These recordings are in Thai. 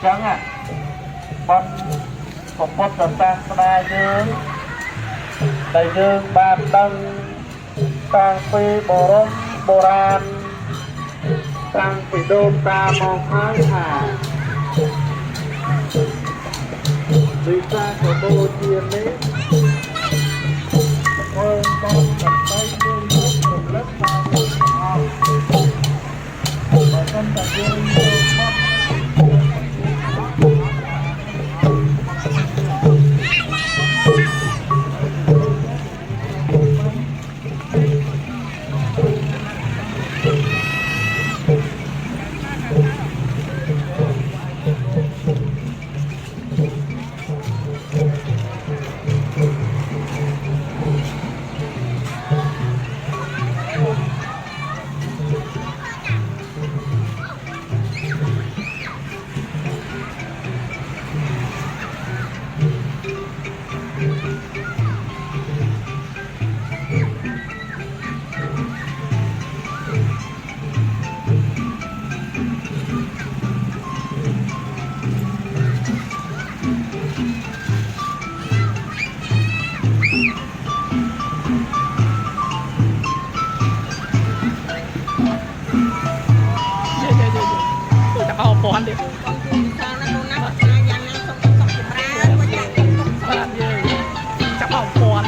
จังอ่ะบอลของพอดต่างๆมาเยอะได้เยอะบานดังต่างปีโบราณต่างปีโดนตามองข้างหาดีซ่าของโบเทียนนี้เออต้องตัดไปเรื่อยๆผมเล็บตาผมเอามาตั้งแต่เรื่อยๆป้อนเด็กจะเอาป้อน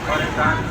บริการ